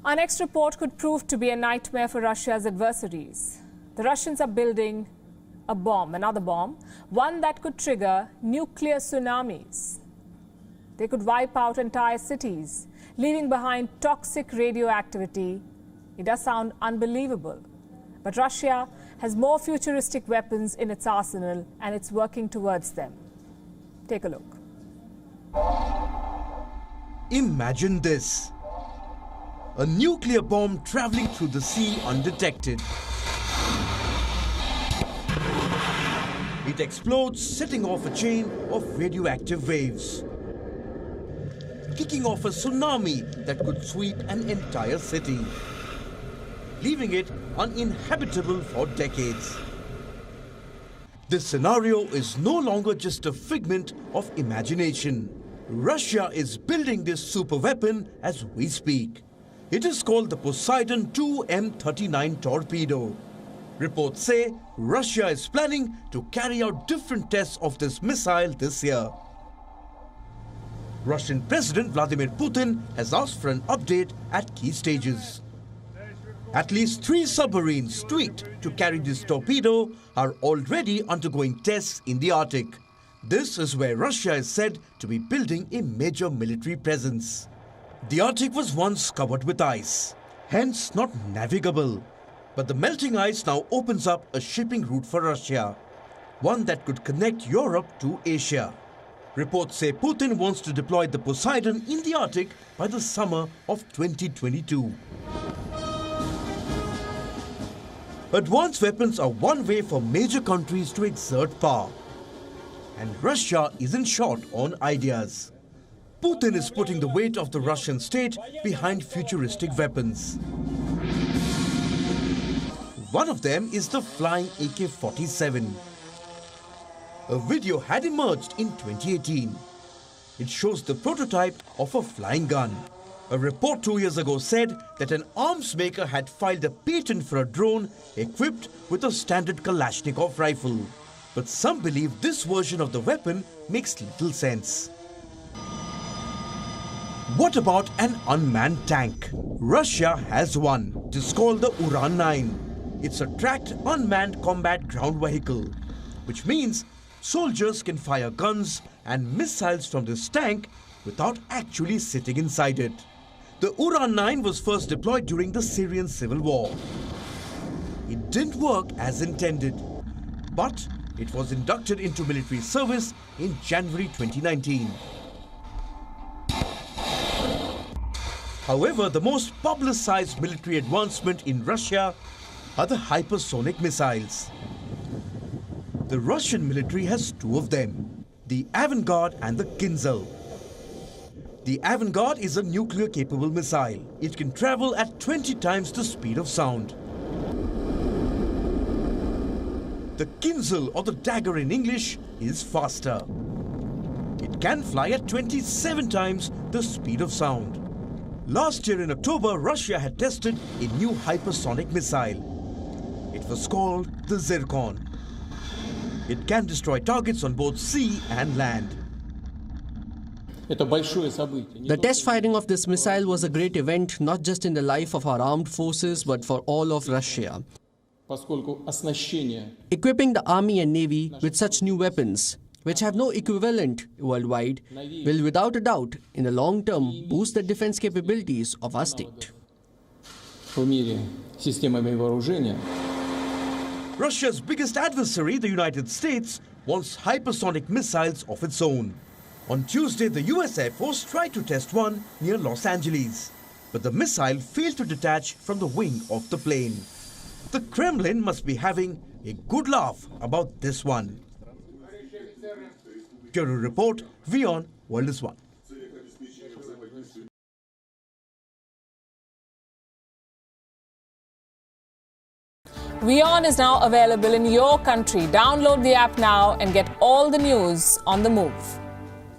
Our next report could prove to be a nightmare for Russia's adversaries. The Russians are building a bomb, another bomb, one that could trigger nuclear tsunamis. They could wipe out entire cities, leaving behind toxic radioactivity. It does sound unbelievable. But Russia has more futuristic weapons in its arsenal, and it's working towards them. Take a look. Imagine this. A nuclear bomb traveling through the sea undetected. It explodes, setting off a chain of radioactive waves, kicking off a tsunami that could sweep an entire city, leaving it uninhabitable for decades. This scenario is no longer just a figment of imagination. Russia is building this super weapon as we speak. It is called the Poseidon II M39 torpedo. Reports say Russia is planning to carry out different tests of this missile this year. Russian President Vladimir Putin has asked for an update at key stages. At least 3 submarines tweaked to carry this torpedo are already undergoing tests in the Arctic. This is where Russia is said to be building a major military presence. The Arctic was once covered with ice, hence not navigable. But the melting ice now opens up a shipping route for Russia, one that could connect Europe to Asia. Reports say Putin wants to deploy the Poseidon in the Arctic by the summer of 2022. Advanced weapons are one way for major countries to exert power. And Russia isn't short on ideas. Putin is putting the weight of the Russian state behind futuristic weapons. One of them is the flying AK-47. A video had emerged in 2018. It shows the prototype of a flying gun. A report 2 years ago said that an arms maker had filed a patent for a drone equipped with a standard Kalashnikov rifle. But some believe this version of the weapon makes little sense. What about an unmanned tank? Russia has one. It is called the Uran-9. It's a tracked unmanned combat ground vehicle, which means soldiers can fire guns and missiles from this tank without actually sitting inside it. The Uran-9 was first deployed during the Syrian civil war. It didn't work as intended, but it was inducted into military service in January 2019. However, the most publicized military advancement in Russia are the hypersonic missiles. The Russian military has 2 of them, the Avangard and the Kinzhal. The Avangard is a nuclear-capable missile. It can travel at 20 times the speed of sound. The Kinzhal, or the dagger in English, is faster. It can fly at 27 times the speed of sound. Last year in October, Russia had tested a new hypersonic missile. It was called the Zircon. It can destroy targets on both sea and land. The test firing of this missile was a great event, not just in the life of our armed forces, but for all of Russia. Equipping the army and navy with such new weapons, which have no equivalent worldwide, will without a doubt, in the long term, boost the defense capabilities of our state. Russia's biggest adversary, the United States, wants hypersonic missiles of its own. On Tuesday, the US Air Force tried to test one near Los Angeles, but the missile failed to detach from the wing of the plane. The Kremlin must be having a good laugh about this one. Bureau Report, WION, World is One. WION is now available in your country. Download the app now and get all the news on the move.